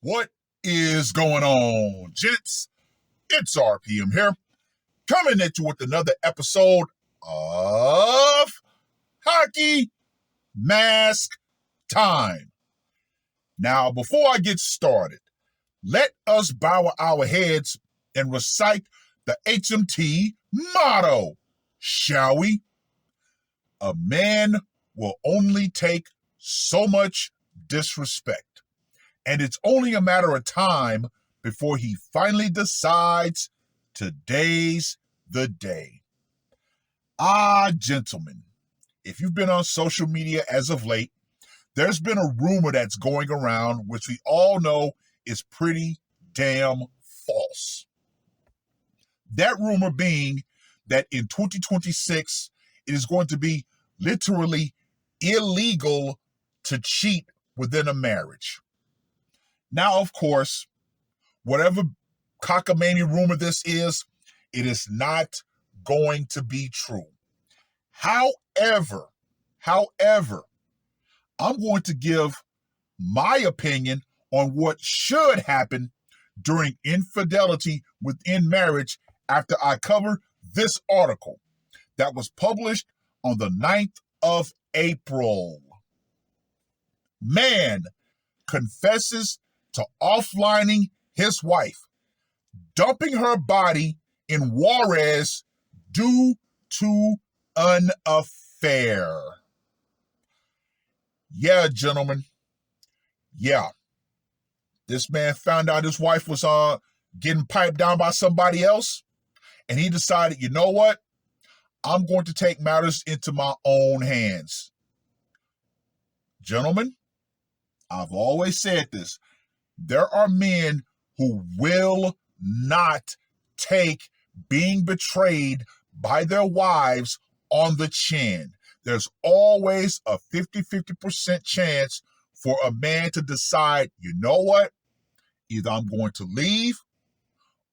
What is going on, gents? It's R.P.M. here, coming at you with another episode of Hockey Mask Time. Now, before I get started, let us bow our heads and recite the HMT motto, shall we? A man will only take so much disrespect. And it's only a matter of time before he finally decides today's the day. Gentlemen, if you've been on social media as of late, there's been a rumor that's going around, which we all know is pretty damn false. That rumor being that in 2026, it is going to be literally illegal to cheat within a marriage. Now, of course, whatever cockamamie rumor this is, it is not going to be true. However, I'm going to give my opinion on what should happen during infidelity within marriage after I cover this article that was published on the 9th of April. Man confesses to offlining his wife, dumping her body in Juarez due to an affair. Yeah, gentlemen. Yeah. This man found out his wife was getting piped down by somebody else, and he decided, you know what? I'm going to take matters into my own hands. Gentlemen, I've always said this. There are men who will not take being betrayed by their wives on the chin. There's always a 50% chance for a man to decide, you know what? Either I'm going to leave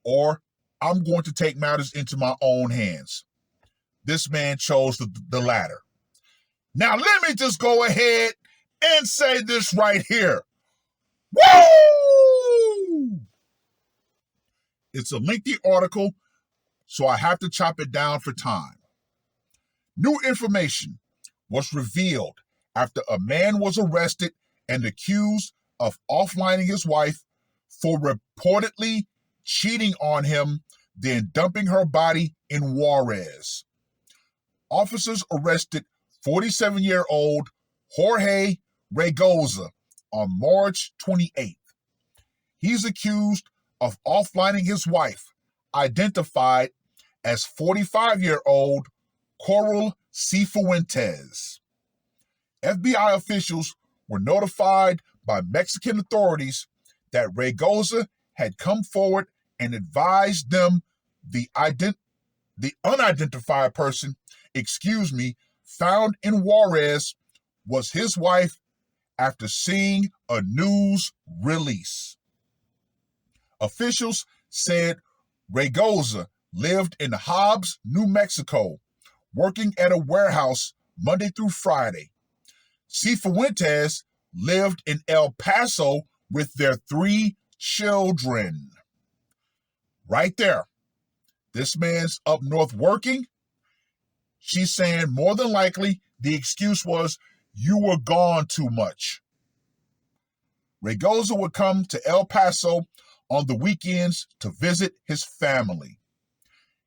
or I'm going to take matters into my own hands. This man chose the latter. Now, let me just go ahead and say this right here. Woo! It's a lengthy article, so I have to chop it down for time. New information was revealed after a man was arrested and accused of offlining his wife for reportedly cheating on him, then dumping her body in Juarez. Officers arrested 47-year-old Jorge Regoza on March 28th. He's accused of offlining his wife, identified as 45-year-old Coral Cifuentes. FBI officials were notified by Mexican authorities that Regoza had come forward and advised them the unidentified person, found in Juarez was his wife after seeing a news release. Officials said Regoza lived in Hobbs, New Mexico, working at a warehouse Monday through Friday. Cifuentes lived in El Paso with their 3 children. Right there. This man's up north working. She's saying more than likely the excuse was, you were gone too much. Regoza would come to El Paso on the weekends to visit his family.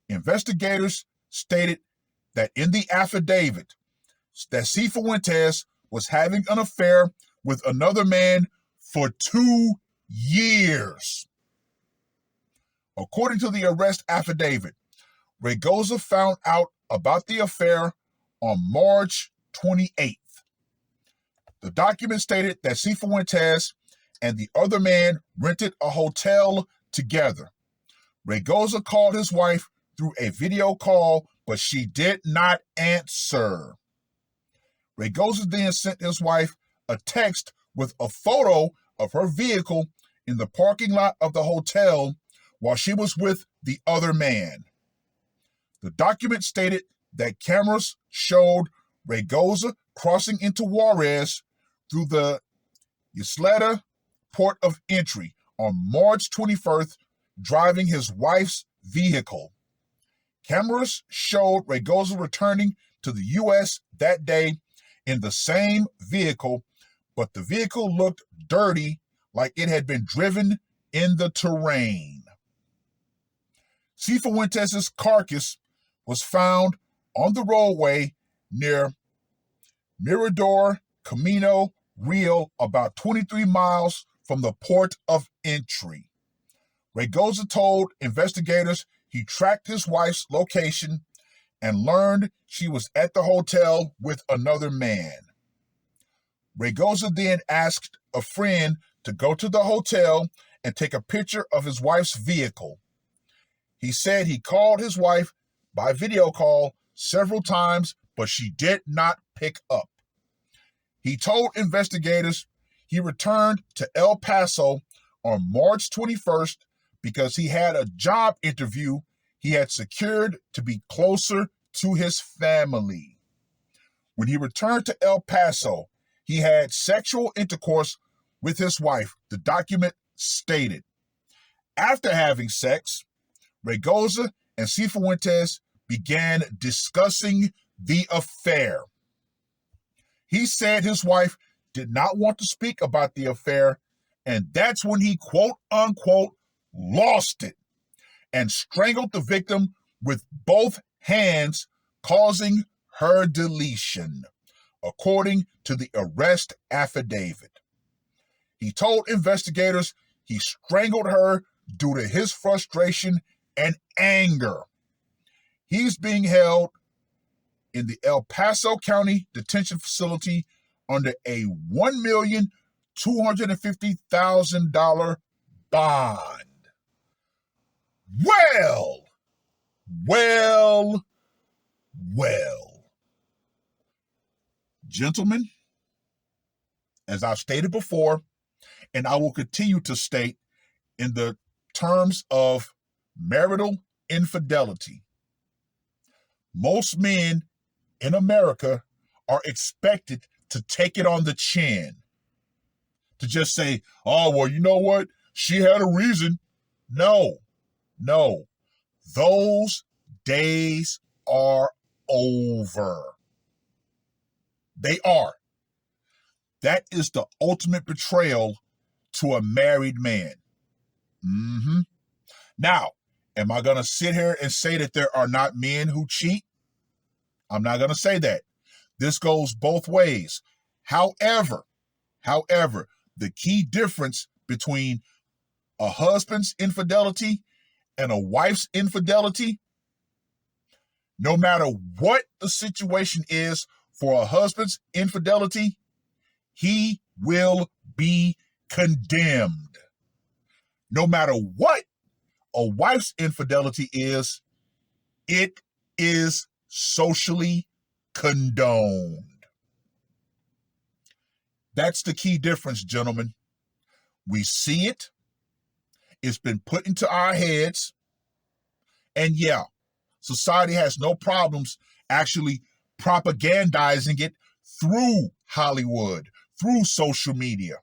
Investigators stated that in the affidavit that Cifuentes was having an affair with another man for 2 years. According to the arrest affidavit, Regoza found out about the affair on March 28th. The document stated that Cifuentes and the other man rented a hotel together. Regoza called his wife through a video call, but she did not answer. Regoza then sent his wife a text with a photo of her vehicle in the parking lot of the hotel while she was with the other man. The document stated that cameras showed Regoza crossing into Juarez through the Isleta port of entry on March 21st driving his wife's vehicle. Cameras showed Raygoza returning to the U.S. that day in the same vehicle, but the vehicle looked dirty, like it had been driven in the terrain. Cifuentes' carcass was found on the roadway near Mirador Camino Real, about 23 miles from the port of entry. Raygoza told investigators he tracked his wife's location and learned she was at the hotel with another man. Raygoza then asked a friend to go to the hotel and take a picture of his wife's vehicle. He said he called his wife by video call several times, but she did not pick up. He told investigators he returned to El Paso on March 21st because he had a job interview he had secured to be closer to his family. When he returned to El Paso, he had sexual intercourse with his wife, the document stated. After having sex, Raygoza and Cifuentes began discussing the affair. He said his wife did not want to speak about the affair, and that's when he quote-unquote lost it and strangled the victim with both hands, causing her deletion, according to the arrest affidavit. He told investigators he strangled her due to his frustration and anger. He's being held in the El Paso County Detention Facility under a $1,250,000 bond. Well. Gentlemen, as I've stated before, and I will continue to state in the terms of marital infidelity, most men in America are expected to take it on the chin, to just say, oh, well, you know what? She had a reason. No. Those days are over. They are. That is the ultimate betrayal to a married man. Now, am I going to sit here and say that there are not men who cheat? I'm not going to say that. This goes both ways. However, the key difference between a husband's infidelity and a wife's infidelity, no matter what the situation is for a husband's infidelity, he will be condemned. No matter what a wife's infidelity is, it is socially condoned. That's the key difference, gentlemen. We see it. It's been put into our heads. And yeah, society has no problems actually propagandizing it through Hollywood, through social media.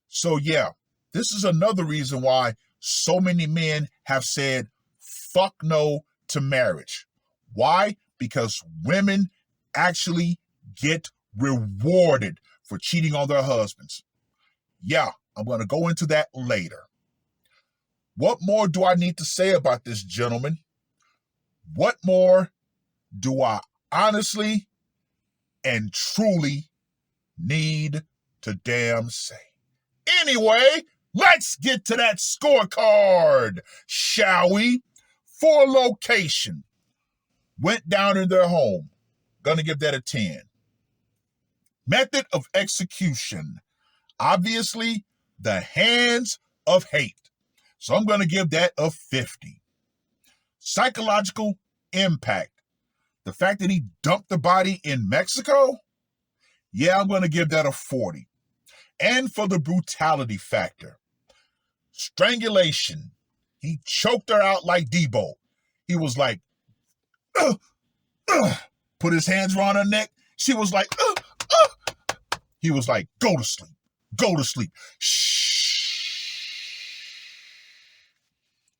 So yeah, this is another reason why so many men have said, fuck no to marriage. Why? Because women actually get rewarded for cheating on their husbands. Yeah, I'm going to go into that later. What more do I need to say about this, gentlemen? What more do I honestly and truly need to damn say? Anyway, let's get to that scorecard, shall we? For location. Went down in their home. Gonna give that a 10. Method of execution. Obviously, the hands of hate. So I'm going to give that a 50. Psychological impact. The fact that he dumped the body in Mexico? Yeah, I'm going to give that a 40. And for the brutality factor. Strangulation. He choked her out like Debo. He was like, put his hands around her neck. She was like, He was like, go to sleep. Shh.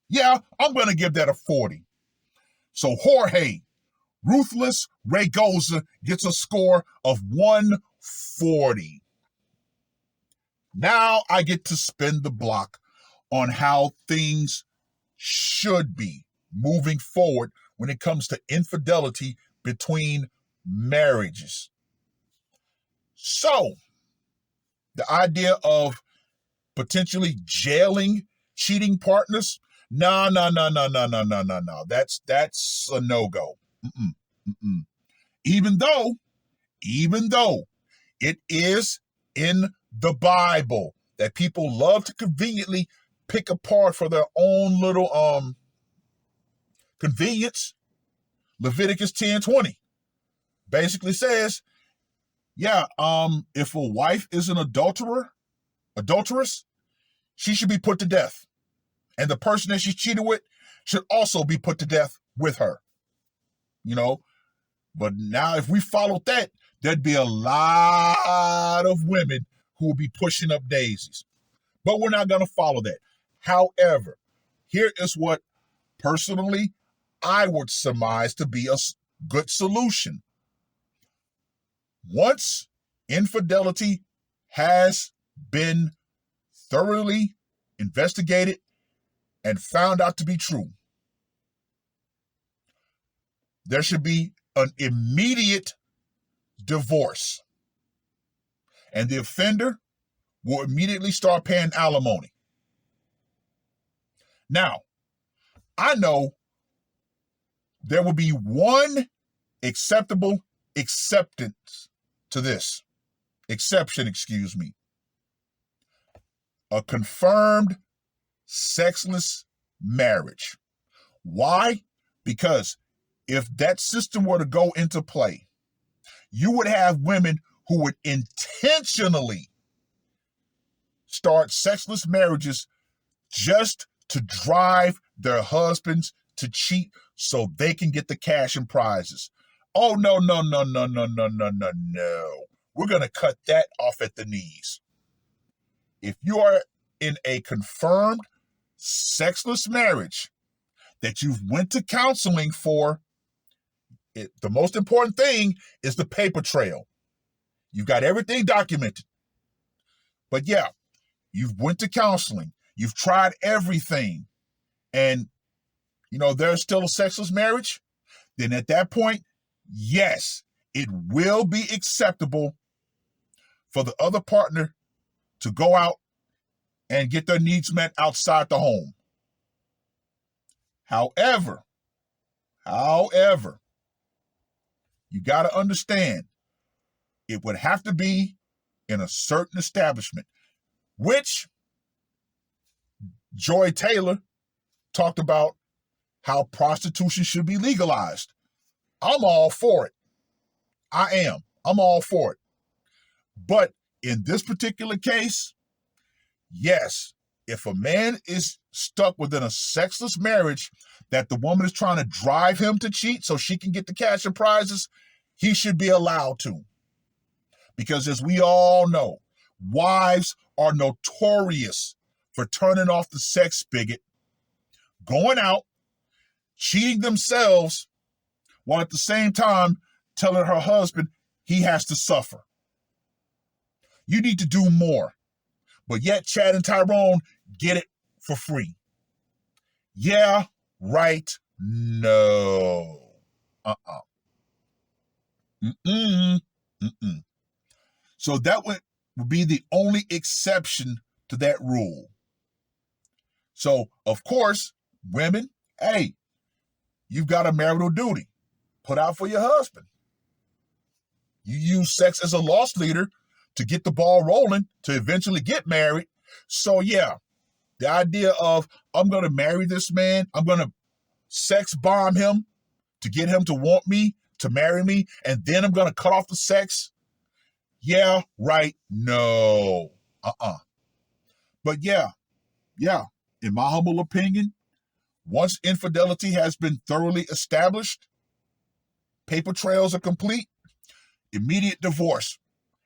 Yeah, I'm going to give that a 40. So Jorge, Ruthless Raygoza, gets a score of 140. Now I get to spin the block on how things should be moving forward when it comes to infidelity between marriages. So, the idea of potentially jailing cheating partners, no, no, no, no, no, no, no, no, no. That's a no-go. Mm-mm, mm-mm. Even though it is in the Bible that people love to conveniently pick apart for their own little convenience. Leviticus 10:20 basically says, yeah, if a wife is an adulteress, she should be put to death. And the person that she's cheated with should also be put to death with her. You know, but now if we followed that, there'd be a lot of women who will be pushing up daisies. But we're not going to follow that. However, here is what personally I would surmise to be a good solution. Once infidelity has been thoroughly investigated and found out to be true, there should be an immediate divorce. And the offender will immediately start paying alimony. Now, I know there will be one acceptable acceptance to this. Exception, excuse me. A confirmed sexless marriage. Why? Because if that system were to go into play, you would have women who would intentionally start sexless marriages just to drive their husbands to cheat so they can get the cash and prizes. Oh, no, no, no, no, no, no, no, no, no. We're going to cut that off at the knees. If you are in a confirmed sexless marriage that you've went to counseling for, the most important thing is the paper trail. You've got everything documented. But yeah, you've went to counseling. You've tried everything. And, there's still a sexless marriage. Then at that point, yes, it will be acceptable for the other partner to go out and get their needs met outside the home. However, you got to understand, it would have to be in a certain establishment, which Joy Taylor talked about how prostitution should be legalized. I'm all for it. I am. I'm all for it. But in this particular case, yes, if a man is stuck within a sexless marriage that the woman is trying to drive him to cheat so she can get the cash and prizes, he should be allowed to. Because as we all know, wives are notorious for turning off the sex spigot, going out, cheating themselves, while at the same time telling her husband he has to suffer. You need to do more. But yet Chad and Tyrone get it for free. Yeah, right, no. Mm-mm. Mm-mm. So that would be the only exception to that rule. So, of course, women, hey, you've got a marital duty. Put out for your husband. You use sex as a loss leader to get the ball rolling to eventually get married. So, yeah, the idea of I'm going to marry this man, I'm going to sex bomb him to get him to want me, to marry me, and then I'm going to cut off the sex. Yeah, right, no. But yeah, in my humble opinion, once infidelity has been thoroughly established, paper trails are complete, immediate divorce,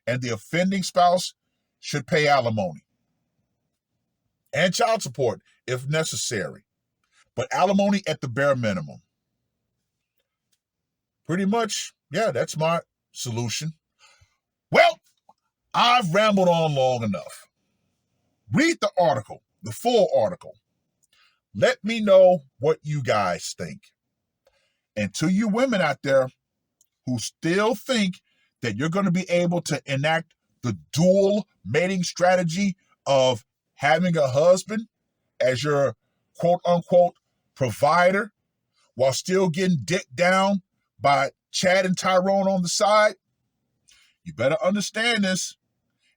and the offending spouse should pay alimony and child support if necessary. but alimony at the bare minimum. Pretty much, yeah, that's my solution. Well, I've rambled on long enough. Read the article, the full article. Let me know what you guys think. And to you women out there who still think that you're going to be able to enact the dual mating strategy of having a husband as your quote-unquote provider while still getting dicked down by Chad and Tyrone on the side, you better understand this.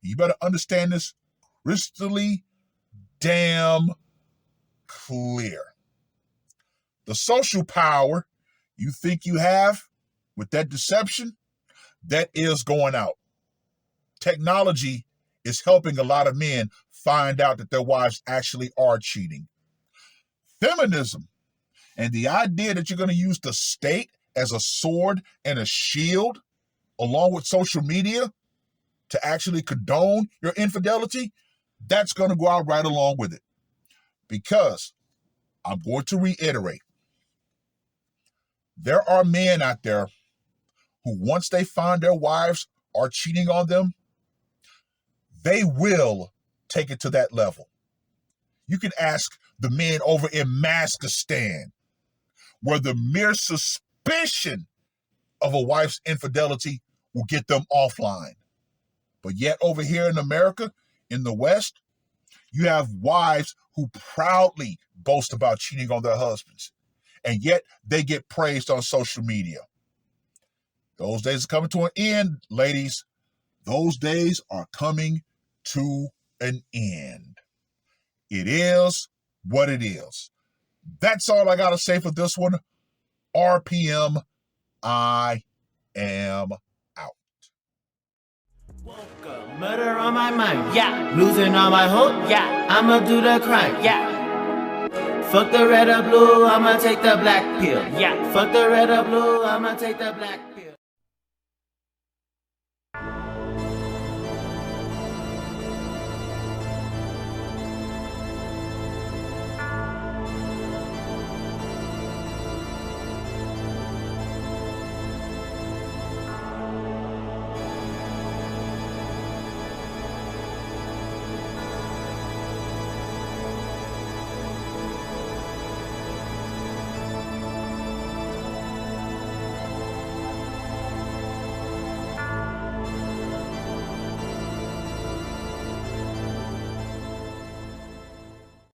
You better understand this crystally damn clear. The social power you think you have with that deception, that is going out. Technology is helping a lot of men find out that their wives actually are cheating. Feminism and the idea that you're going to use the state as a sword and a shield along with social media to actually condone your infidelity, that's going to go out right along with it. Because I'm going to reiterate, there are men out there who, once they find their wives are cheating on them, they will take it to that level. You can ask the men over in Maskistan, where the mere suspicion of a wife's infidelity will get them offline. But yet over here in America, in the West, you have wives who proudly boast about cheating on their husbands, and yet they get praised on social media. Those days are coming to an end, ladies. Those days are coming to an end. It is what it is. That's all I got to say for this one. R.P.M. I am out. Woke up, murder on my mind, yeah. Losing all my hope, yeah. I'ma do the crime, yeah. Fuck the red or blue, I'ma take the black pill, yeah. Fuck the red or blue, I'ma take the black pill.